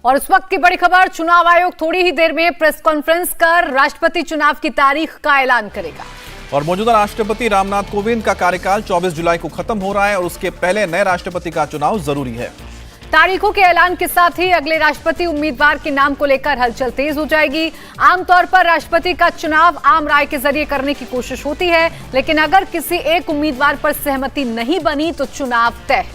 और उस वक्त की बड़ी खबर, चुनाव आयोग थोड़ी ही देर में प्रेस कॉन्फ्रेंस कर राष्ट्रपति चुनाव की तारीख का ऐलान करेगा। और मौजूदा राष्ट्रपति रामनाथ कोविंद का कार्यकाल 24 जुलाई को खत्म हो रहा है और उसके पहले नए राष्ट्रपति का चुनाव जरूरी है। तारीखों के ऐलान के साथ ही अगले राष्ट्रपति उम्मीदवार के नाम को लेकर हलचल तेज हो जाएगी। आमतौर पर राष्ट्रपति का चुनाव आम राय के जरिए करने की कोशिश होती है, लेकिन अगर किसी एक उम्मीदवार पर सहमति नहीं बनी तो चुनाव तय।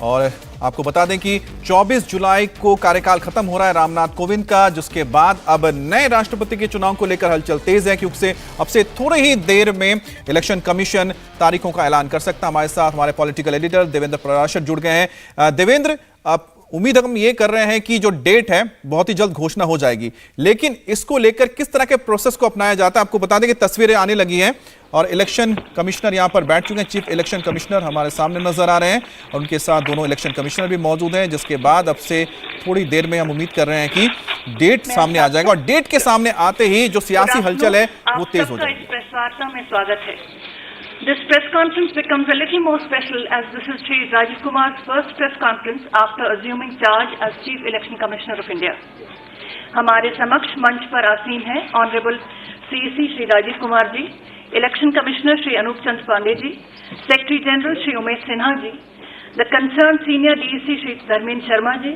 और आपको बता दें कि 24 जुलाई को कार्यकाल खत्म हो रहा है रामनाथ कोविंद का, जिसके बाद अब नए राष्ट्रपति के चुनाव को लेकर हलचल तेज है, क्योंकि अब से थोड़ी ही देर में इलेक्शन कमीशन तारीखों का ऐलान कर सकता है। हमारे साथ हमारे पॉलिटिकल एडिटर देवेंद्र प्रकाश जुड़ गए हैं। देवेंद्र, आप उम्मीद हम ये कर रहे हैं कि जो डेट है बहुत ही जल्द घोषणा हो जाएगी, लेकिन इसको लेकर किस तरह के प्रोसेस को अपनाया जाता है? आपको बता दें कि तस्वीरें आने लगी हैं और इलेक्शन कमिश्नर यहां पर बैठ चुके हैं। चीफ इलेक्शन कमिश्नर हमारे सामने नजर आ रहे हैं और उनके साथ दोनों इलेक्शन कमिश्नर भी मौजूद हैं, जिसके बाद अब से थोड़ी देर में हम उम्मीद कर रहे हैं कि डेट सामने आ जाएगा और डेट के सामने आते ही जो सियासी हलचल है वो तेज हो जाएगी। प्रेस वार्ता में स्वागत है। This press conference becomes a little more special as this is Shri Rajiv Kumar's first press conference after assuming charge as Chief Election Commissioner of India. हमारे समक्ष मंच पर आसीन है honourable CEC Shri Rajiv Kumar ji, election commissioner Shri Anoop Chand Pandey ji, secretary general Shri Umesh Sinha ji, the concern senior DEC Shri Dharmendra Sharma ji,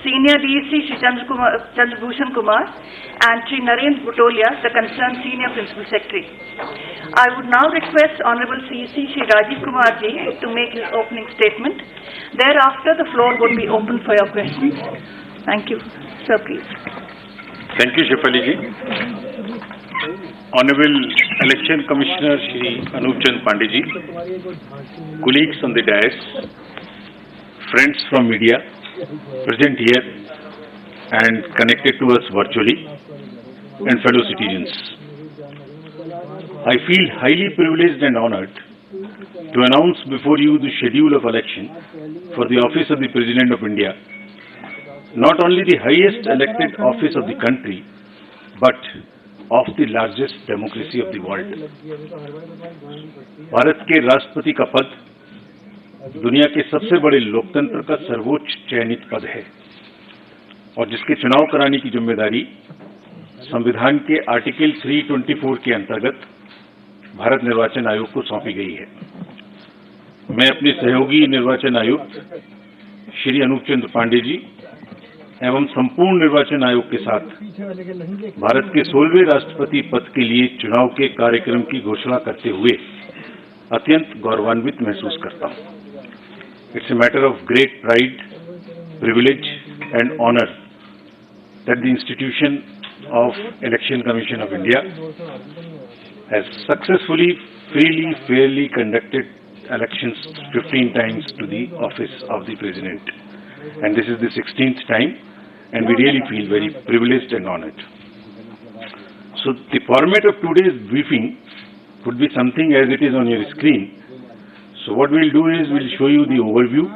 senior DEC Shri Chandrabhushan Kumar and Shri Narendra Butolia, the concerned senior principal secretary. I would now request Honorable CEC Shri Rajiv Kumar ji to make his opening statement. Thereafter, the floor would be open for your questions. Thank you. Sir, please. Thank you, Shefali ji. Honorable Election Commissioner Shri Anup Chand Pandey ji, colleagues on the dais, friends from media present here and connected to us virtually, and fellow citizens. I feel highly privileged and honored to announce before you the schedule of election for the office of the President of India, not only the highest elected office of the country, but of the largest democracy of the world. Bharat के राष्ट्रपति का पद दुनिया के सबसे बड़े लोकतंत्र का सर्वोच्च चयनित पद है और जिसके चुनाव कराने की जिम्मेदारी संविधान के आर्टिकल 324 के अंतर्गत भारत निर्वाचन आयोग को सौंपी गई है। मैं अपने सहयोगी निर्वाचन आयुक्त श्री अनूप चंद्र पांडे जी एवं संपूर्ण निर्वाचन आयोग के साथ भारत के 16वें राष्ट्रपति पद के लिए चुनाव के कार्यक्रम की घोषणा करते हुए अत्यंत गौरवान्वित महसूस करता हूं। It's a matter of great pride, privilege and honor that the institution of Election Commission of India has successfully, freely, fairly conducted elections 15 times to the office of the President. And this is the 16th time, and we really feel very privileged and honored. So the format of today's briefing would be something as it is on your screen. So what we'll do is we'll show you the overview,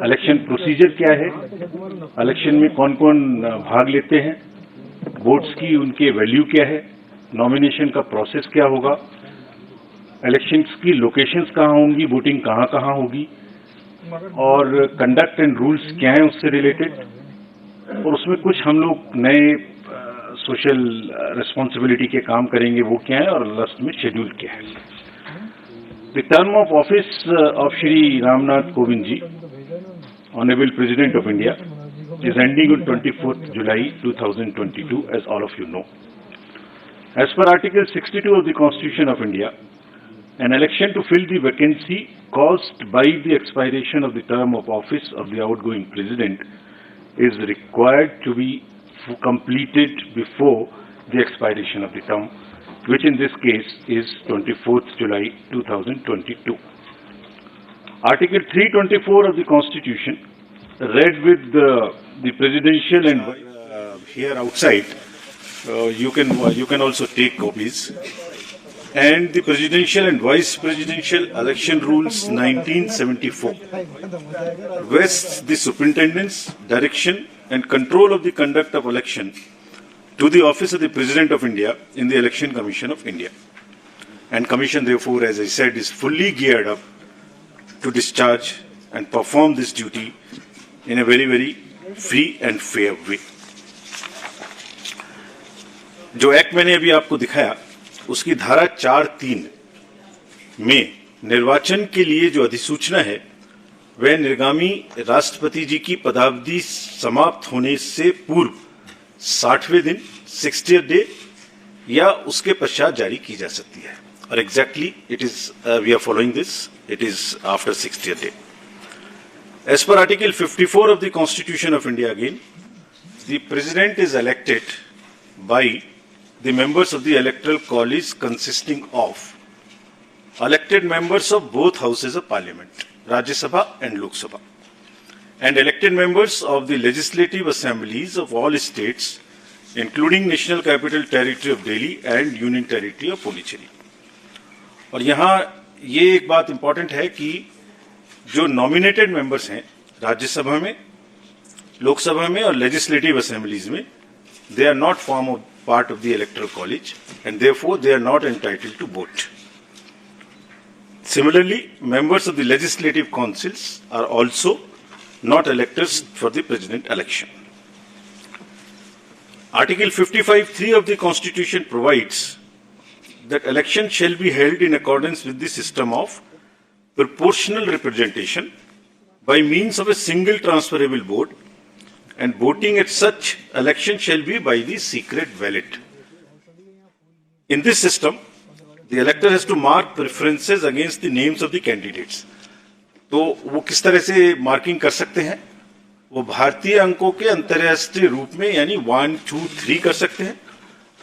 election procedure क्या है, election में कौन कौन भाग लेते हैं, votes की उनके वैल्यू क्या है, नॉमिनेशन का प्रोसेस क्या होगा, इलेक्शंस की लोकेशंस कहाँ होंगी, वोटिंग कहाँ कहाँ होगी और कंडक्ट एंड रूल्स क्या हैं उससे रिलेटेड, और उसमें कुछ हम लोग नए सोशल रिस्पॉन्सिबिलिटी के काम करेंगे वो क्या है और लास्ट में शेड्यूल क्या है। The term of office of Shri Ramnath Kovind ji, Honorable President of India, is ending on 24th July 2022, as all of you know. As per Article 62 of the Constitution of India, an election to fill the vacancy caused by the expiration of the term of office of the outgoing President is required to be completed before the expiration of the term, which in this case is 24th July 2022. Article 324 of the Constitution, read with the presidential and here outside, you can also take copies, and the presidential and vice presidential election rules 1974 vests the superintendence, direction and control of the conduct of election to the office of the President of India in the Election Commission of India. And Commission therefore, as I said, is fully geared up to discharge and perform this duty in a very, very free and fair way. जो act मैंने अभी आपको दिखाया उसकी धारा 4(3) में निर्वाचन के लिए जो अधिसूचना है वह निर्गामी राष्ट्रपति जी की पदावधि समाप्त होने से पूर्व 60वें दिन 60th डे या उसके पश्चात जारी की जा सकती है और exactly it is we are following this, it is after 60th day. As per Article 54 of the Constitution of India again, the President is elected by the members of the Electoral College consisting of elected members of both houses of Parliament, Rajya Sabha and Lok Sabha, and elected members of the legislative assemblies of all states, including National Capital Territory of Delhi and Union Territory of Puducherry. और यहाँ ये एक बात important है कि जो nominated members हैं राज्यसभा में, लोकसभा में और लेजिस्लेटिव असेंबलीज में, they are not form part of the electoral college and therefore they are not entitled to vote. Similarly, members of the legislative councils are also not electors for the president election. Article 55(3) of the Constitution provides that election shall be held in accordance with the system of proportional representation by means of a single transferable vote, and voting at such election shall be by the secret ballot. In this system, the elector has to mark preferences against the names of the candidates. तो वो किस तरह से marking कर सकते हैं? वो भारतीय अंकों के अंतर्राष्ट्रीय रूप में यानी 1, 2, 3 कर सकते हैं,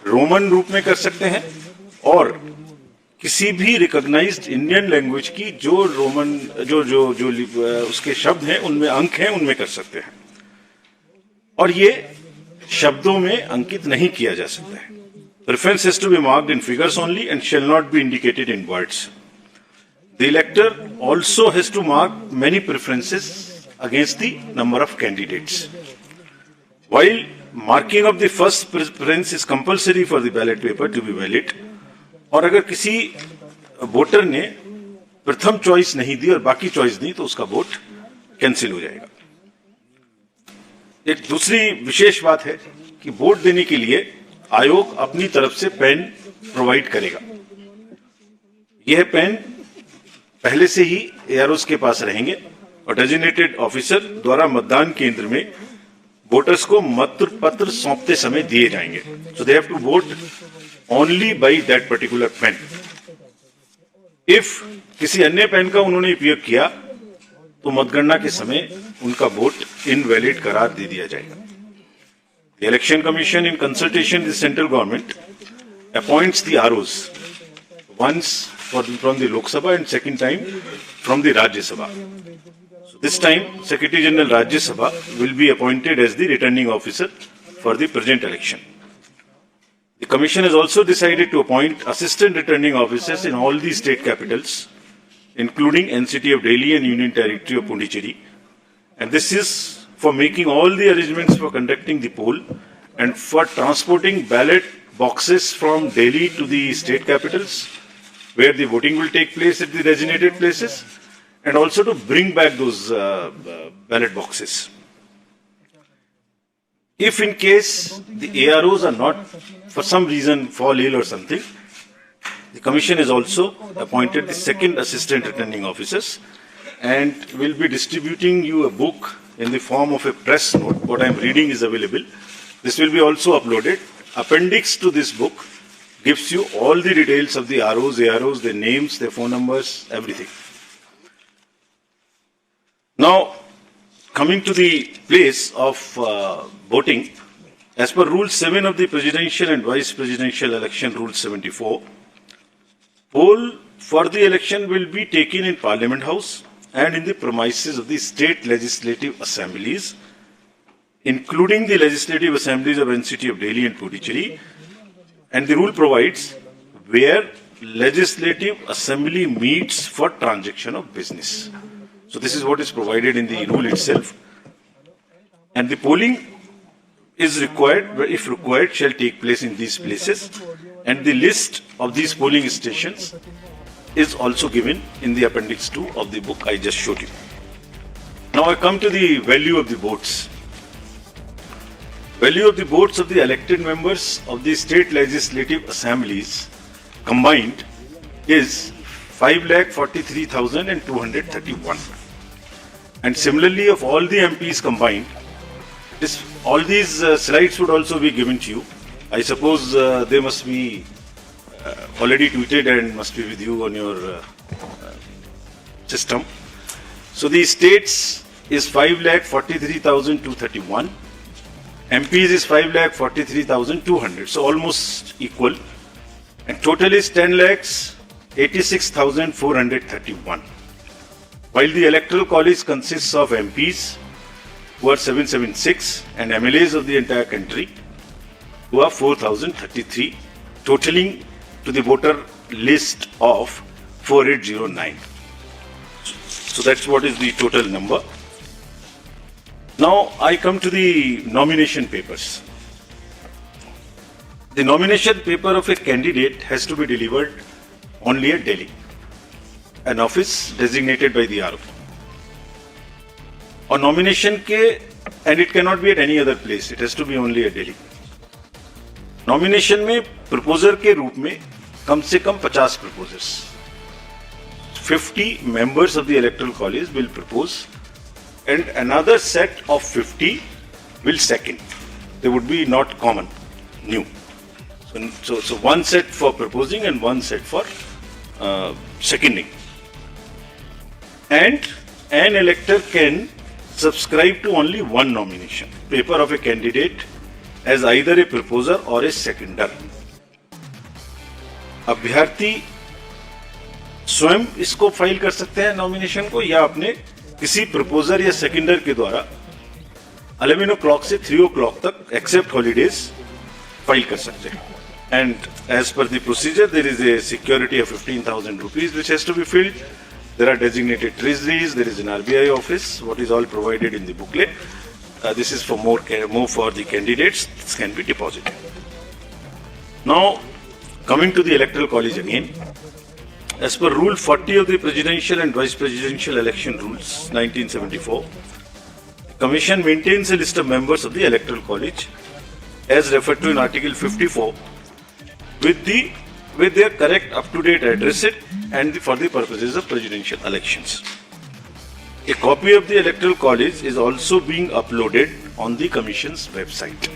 रोमन रूप में कर सकते हैं और किसी भी रिकॉग्नाइज्ड इंडियन लैंग्वेज की जो रोमन जो उसके शब्द हैं उनमें अंक हैं उनमें कर सकते हैं और ये शब्दों में अंकित नहीं किया जा सकता है. Preference has to be marked in figures only and shall not be indicated in words. The elector also has to mark many preferences against the number of candidates. While marking of the first preference is compulsory for the ballot paper to be valid, और अगर किसी voter ने प्रथम choice नहीं दी और बाकी choice दी तो उसका वोट कैंसिल हो जाएगा. एक दूसरी विशेष बात है कि वोट देने के लिए आयोग अपनी तरफ से पेन प्रोवाइड करेगा. यह पेन पहले से ही एआरओस के पास रहेंगे और डेजिग्नेटेड ऑफिसर द्वारा मतदान केंद्र में वोटर्स को मत पत्र सौंपते समय दिए जाएंगे. So they have to vote only by that particular pen. If किसी अन्य पेन का उन्होंने उपयोग किया तो मतगणना के समय उनका वोट इनवैलिड करार दे दिया जाएगा. The Election Commission, in consultation with the central government, appoints the ROs once from the Lok Sabha and second time from the Rajya Sabha. So this time, Secretary General Rajya Sabha will be appointed as the returning officer for the present election. The Commission has also decided to appoint assistant returning officers in all the state capitals, including NCT of Delhi and Union Territory of Puducherry, and this is for making all the arrangements for conducting the poll and for transporting ballot boxes from Delhi to the state capitals where the voting will take place at the designated places and also to bring back those ballot boxes. If in case the AROs are not, for some reason, fall ill or something, the Commission has also appointed the second assistant returning officers and will be distributing you a book in the form of a press note. What I am reading is available. This will be also uploaded. Appendix to this book gives you all the details of the ROs, AROs, their names, their phone numbers, everything. Now, coming to the place of voting, as per Rule 7 of the Presidential and Vice Presidential Election Rule 74, poll for the election will be taken in Parliament House and in the premises of the state legislative assemblies, including the legislative assemblies of NCT of Delhi and Puducherry. And the rule provides where legislative assembly meets for transaction of business. So this is what is provided in the rule itself. And the polling is required, if required, shall take place in these places. And the list of these polling stations is also given in the appendix 2 of the book I just showed you. Now I come to the value of the votes. Value of the votes of the elected members of the state legislative assemblies combined is 5,43,231. And similarly, of all the MPs combined, all these slides would also be given to you. I suppose they must be already tweeted and must be with you on your system. So the states is 5,43,231. MPs is 5,43,200, so almost equal. And total is 10,86,431. While the Electoral College consists of MPs, who are 776, and MLAs of the entire country, who are 4,033, totaling to the voter list of 4809. So that's what is the total number. Now I come to the nomination papers. The nomination paper of a candidate has to be delivered only at Delhi, an office designated by the RO. On nomination ke, and it cannot be at any other place, it has to be only at Delhi. Nomination में proposer के रूप में कम से कम 50 proposers. 50 members of the Electoral College will propose, and another set of 50 will second. They would be not common, new. So one set for proposing and one set for seconding. And an elector can subscribe to only one nomination paper of a candidate as either a proposer or a seconder. अभ्यर्थी स्वयं इसको file कर सकते हैं nomination को, या अपने किसी प्रपोजर या सेकेंडर के द्वारा 11 o'clock से 3 o'clock तक एक्सेप्ट हॉलीडेज फाइल कर सकते हैं. And as per the procedure there is a security of 15,000 rupees which has to be filled. There are designated treasuries, there is an RBI office, what is all provided in the booklet. This is for more for the candidates, this can be deposited. Now coming to the Electoral College again. As per Rule 40 of the Presidential and Vice Presidential Election Rules, 1974, the Commission maintains a list of members of the Electoral College, as referred to in Article 54, with their correct, up-to-date address and for the purposes of presidential elections. A copy of the Electoral College is also being uploaded on the Commission's website.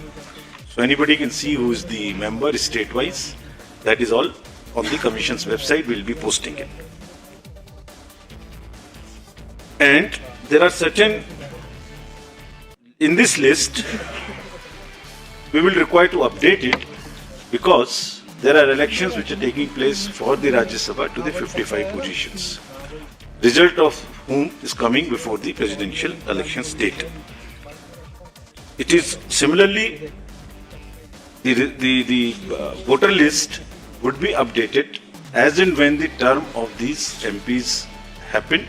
So anybody can see who is the member state-wise. That is all. On the Commission's website, we'll be posting it. And there are certain, in this list, we will require to update it because there are elections which are taking place for the Rajya Sabha to the 55 positions, result of whom is coming before the presidential election date. It is similarly, the voter list would be updated as and when the term of these MPs happen,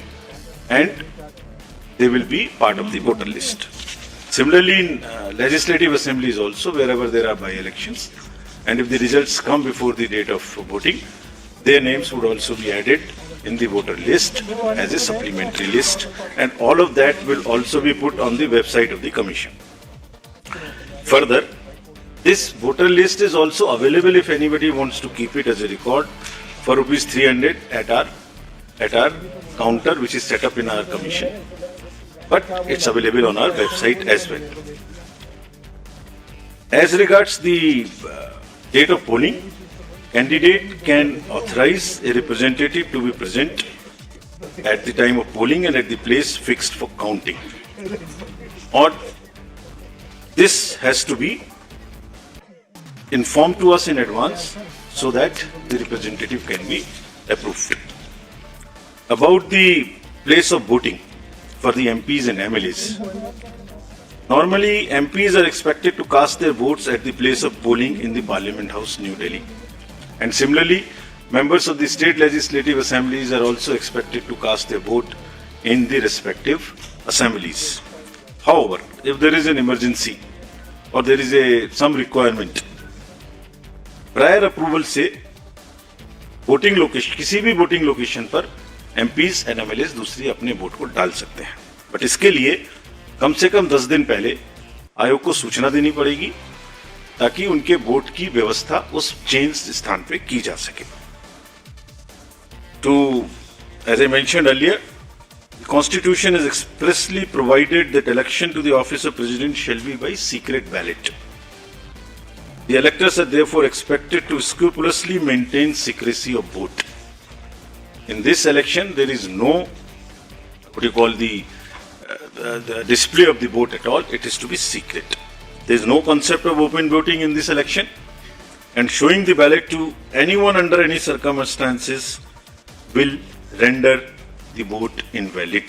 and they will be part of the voter list. Similarly, in legislative assemblies also, wherever there are by-elections, and if the results come before the date of voting, their names would also be added in the voter list as a supplementary list, and all of that will also be put on the website of the Commission. Further, this voter list is also available if anybody wants to keep it as a record for rupees 300 at our counter, which is set up in our commission. But it's available on our website as well. As regards the date of polling, candidate can authorize a representative to be present at the time of polling and at the place fixed for counting. Or this has to be informed to us in advance so that the representative can be approved. About the place of voting for the MPs and MLAs. Normally, MPs are expected to cast their votes at the place of polling in the Parliament House, New Delhi. And similarly, members of the state legislative assemblies are also expected to cast their vote in the respective assemblies. However, if there is an emergency or there is some requirement, prior approval से voting location, किसी भी voting location पर MPs and MLAs दूसरी अपने vote को डाल सकते हैं. बट इसके लिए कम से कम 10 दिन पहले आयोग को सूचना देनी पड़ेगी ताकि उनके वोट की व्यवस्था उस चेंज स्थान पे की जा सके। To, as I mentioned earlier, the Constitution has expressly provided that election to the office of President shall be by secret ballot. The electors are therefore expected to scrupulously maintain secrecy of vote. In this election, there is no, the display of the vote at all. It is to be secret. There is no concept of open voting in this election, and showing the ballot to anyone under any circumstances will render the vote invalid.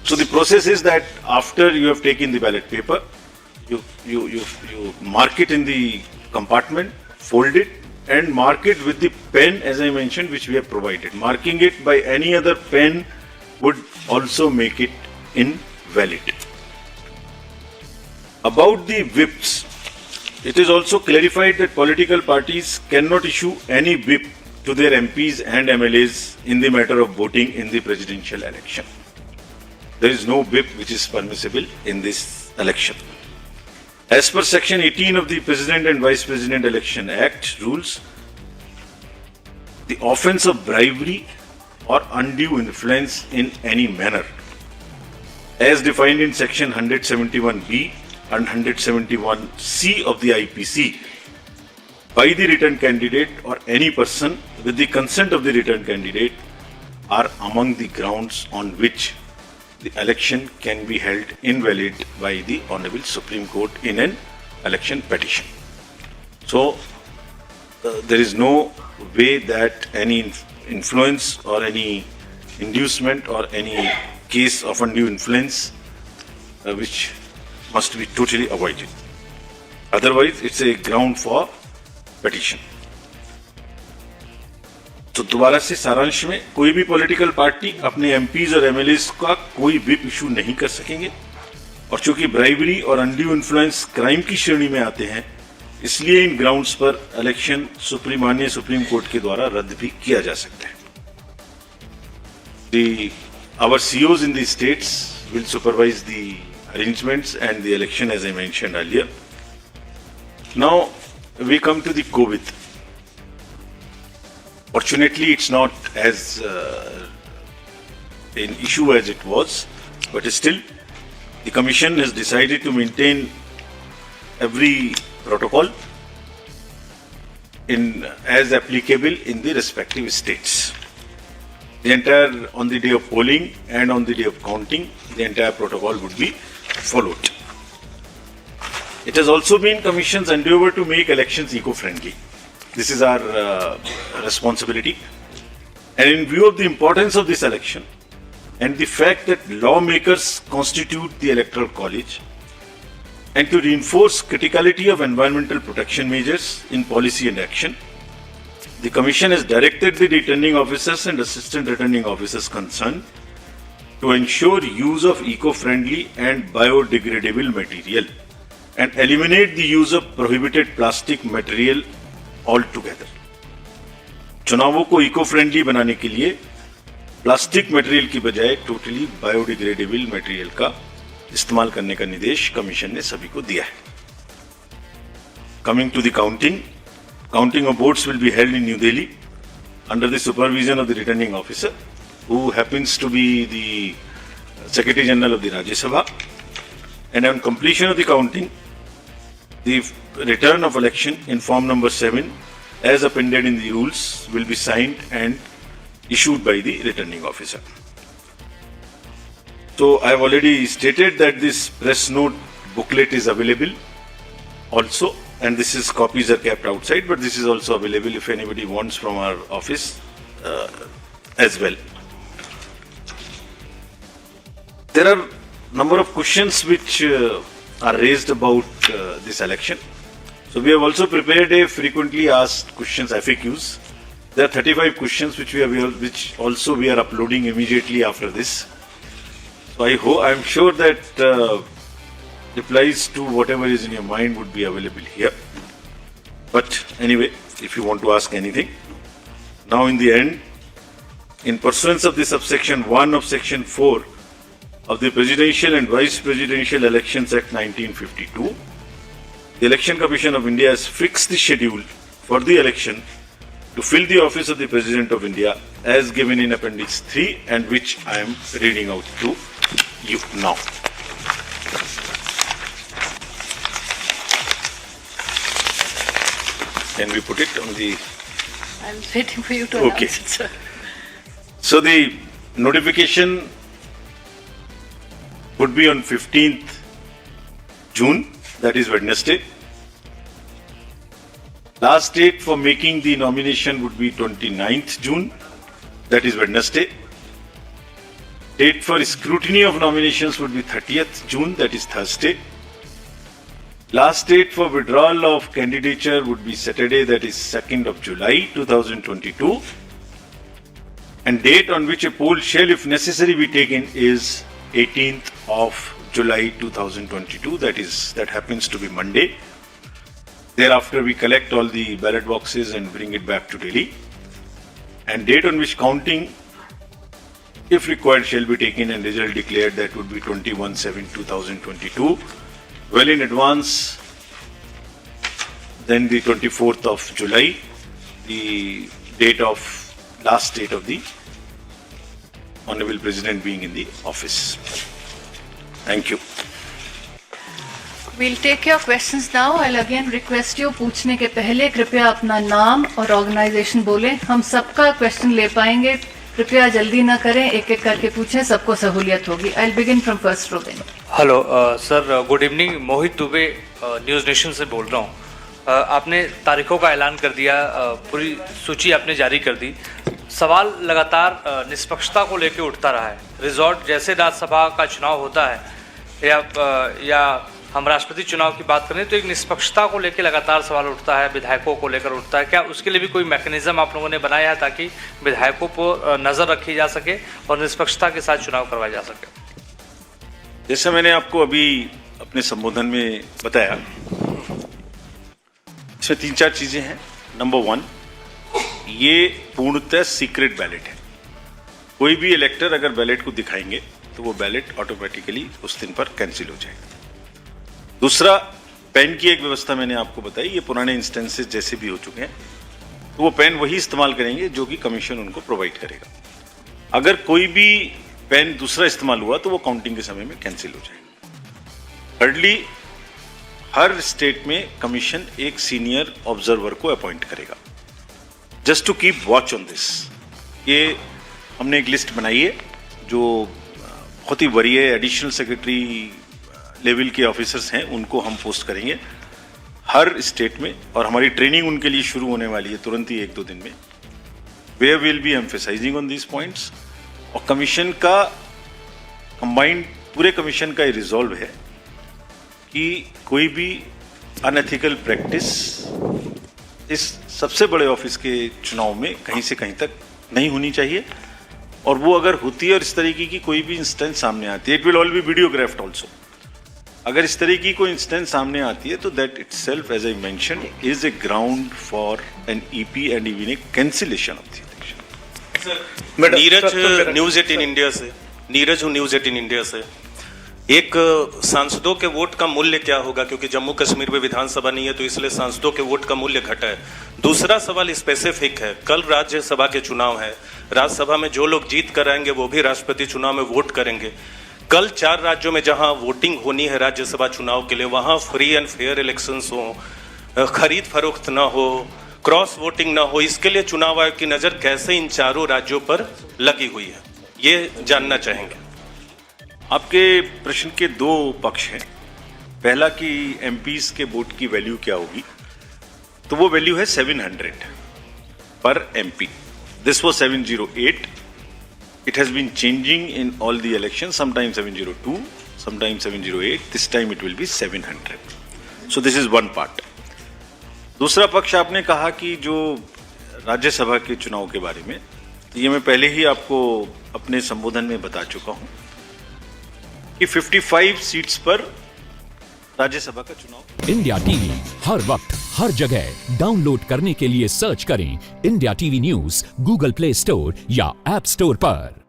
So the process is that after you have taken the ballot paper, you mark it in the compartment, fold it, and mark it with the pen, as I mentioned, which we have provided. Marking it by any other pen would also make it invalid. About the whips, it is also clarified that political parties cannot issue any whip to their MPs and MLAs in the matter of voting in the presidential election. There is no whip which is permissible in this election. As per Section 18 of the President and Vice President Election Act rules, the offence of bribery or undue influence in any manner, as defined in Section 171B and 171C of the IPC, by the returned candidate or any person with the consent of the returned candidate, are among the grounds on which the election can be held invalid by the Honorable Supreme Court in an election petition. So, there is no way that any influence or any inducement or any case of undue influence which must be totally avoided. Otherwise, it's a ground for petition. तो दोबारा से सारांश में, कोई भी political party अपने MPs और MLAs का कोई व्हिप इशू नहीं कर सकेंगे, और चूंकि ब्राइबरी और अनड्यू इन्फ्लुएंस क्राइम की श्रेणी में आते हैं, इसलिए इन ग्राउंड्स पर इलेक्शन माननीय सुप्रीम कोर्ट के द्वारा रद्द भी किया जा सकता है। Our COs in the states will supervise the arrangements and the election, as I mentioned earlier. Now we come to the COVID. Fortunately, it's not as an issue as it was, but still, the Commission has decided to maintain every protocol as applicable in the respective states. The entire, on the day of polling and on the day of counting, the entire protocol would be followed. It has also been Commission's endeavor to make elections eco-friendly. This is our responsibility. And in view of the importance of this election and the fact that lawmakers constitute the Electoral College, and to reinforce criticality of environmental protection measures in policy and action, the Commission has directed the returning officers and assistant returning officers concerned to ensure use of eco-friendly and biodegradable material and eliminate the use of prohibited plastic material altogether. चुनावों को eco friendly बनाने के लिए plastic material की बजाय totally biodegradable material का इस्तेमाल करने का निर्देश कमीशन ने सभी को दिया है। Coming to the counting of votes will be held in New Delhi under the supervision of the returning officer, who happens to be the Secretary General of the Rajya Sabha. And on completion of the counting, the return of election in form number 7, as appended in the rules, will be signed and issued by the returning officer. So I have already stated that this press note booklet is available also, and copies are kept outside, but this is also available if anybody wants from our office as well. There are number of questions which are raised about this election. So we have also prepared a frequently asked questions, FAQs. There are 35 questions which also we are uploading immediately after this. So I am sure that replies to whatever is in your mind would be available here. But anyway, if you want to ask anything, now in the end, in pursuance of the subsection 1 of section 4 of the Presidential and Vice Presidential Elections Act 1952, the Election Commission of India has fixed the schedule for the election to fill the office of the President of India as given in Appendix 3 and which I am reading out to you now. Can we put it on the... I'm waiting for you to announce it, sir. So the notification would be on 15th June, that is Wednesday. Last date for making the nomination would be 29th June, that is Wednesday. Date for scrutiny of nominations would be 30th June, that is Thursday. Last date for withdrawal of candidature would be Saturday, that is 2nd of July 2022. And date on which a poll shall, if necessary, be taken is 18th of July 2022. That happens to be Monday. Thereafter, we collect all the ballot boxes and bring it back to Delhi. And date on which counting, if required, shall be taken and result declared, that would be 21/7/2022. Well in advance, then the 24th of July, the last date of the Honorable President being in the office. Thank you. We'll take your questions now. I'll again request you, पूछने के पहले कृपया अपना नाम और organisation बोलें. हम सबका क्वेश्चन ले पाएंगे. कृपया जल्दी ना करें, एक एक करके पूछें, सबको सहूलियत होगी. I'll begin from first row then. Hello sir, good evening. Mohit Dubey, news nation से बोल रहा हूँ. आपने तारीखों का ऐलान कर दिया, पूरी सूची आपने जारी कर दी. सवाल लगातार निष्पक्षता को लेकर उठता रहा है. रिजॉर्ट जैसे राज्यसभा का चुनाव होता है या हम राष्ट्रपति चुनाव की बात करें तो एक निष्पक्षता को लेकर लगातार सवाल उठता है, विधायकों को लेकर उठता है. क्या उसके लिए भी कोई मैकेनिज्म आप लोगों ने बनाया है ताकि विधायकों पर नज़र रखी जा सके और निष्पक्षता के साथ चुनाव करवाया जा सके? जैसे मैंने आपको अभी अपने संबोधन में बताया, इसमें 3-4 चीजें हैं. नंबर 1, ये पूर्णतः सीक्रेट बैलेट है. कोई भी इलेक्टर अगर बैलेट को दिखाएंगे तो वो बैलेट ऑटोमेटिकली उस दिन पर कैंसिल हो जाएगा. दूसरा, पेन की एक व्यवस्था मैंने आपको बताई. ये पुराने इंस्टेंसेस जैसे भी हो चुके हैं, तो वो पेन वही इस्तेमाल करेंगे जो कि कमीशन उनको प्रोवाइड करेगा. अगर कोई भी पेन दूसरा इस्तेमाल हुआ तो वो काउंटिंग के समय में कैंसिल हो जाएगा. थर्डली, हर स्टेट में कमीशन एक सीनियर ऑब्जर्वर को अपॉइंट करेगा just to keep watch on this. ये हमने एक लिस्ट बनाई है जो बहुत ही वरीय एडिशनल सेक्रेटरी लेवल के ऑफिसर्स हैं, उनको हम पोस्ट करेंगे हर स्टेट में. और हमारी ट्रेनिंग उनके लिए शुरू होने वाली है तुरंत ही 1-2 दिन में. We will be emphasizing on these points. और कमीशन का कंबाइंड, पूरे कमीशन का ये रिजॉल्व है कि कोई भी अनएथिकल प्रैक्टिस इस सबसे बड़े ऑफिस के चुनाव में कहीं से कहीं तक नहीं होनी चाहिए. और वो अगर होती है और इस तरीके की कोई भी इंस्टेंस सामने आती है, it will all be videographed also. अगर इस तरीके की कोई इंस्टेंस सामने आती है तो that itself, as I mention, is a ground for an EP and even a cancellation of the election. Neeraj news 18 India से. नीरज हूँ न्यूज़ 18 इंडिया से. एक सांसदों के वोट का मूल्य क्या होगा, क्योंकि जम्मू कश्मीर में विधानसभा नहीं है तो इसलिए सांसदों के वोट का मूल्य घटा है. दूसरा सवाल स्पेसिफिक है. कल राज्यसभा के चुनाव है. राज्यसभा में जो लोग जीत कर आएंगे वो भी राष्ट्रपति चुनाव में वोट करेंगे. कल 4 राज्यों में जहां वोटिंग होनी है राज्यसभा चुनाव के लिए, वहां फ्री एंड फेयर इलेक्शंस हो, खरीद फरोख्त ना हो, क्रॉस वोटिंग ना हो. इसके लिए चुनाव आयोग की नजर कैसे इन चारों राज्यों पर लगी हुई है, ये जानना चाहेंगे. आपके प्रश्न के 2 पक्ष हैं. पहला कि एमपीज के वोट की वैल्यू क्या होगी, तो वो वैल्यू है 700 पर MP. This was 708. It has been changing in all the elections, sometimes 702, sometimes 708, this time it will be 700. So this is one part. दूसरा पक्ष आपने कहा कि जो राज्यसभा के चुनाव के बारे में, तो ये मैं पहले ही आपको अपने संबोधन में बता चुका हूं कि 55 सीट्स पर राज्यसभा का चुनाव. इंडिया टीवी हर वक्त हर जगह डाउनलोड करने के लिए सर्च करें India TV news Google play store या ऐप स्टोर पर.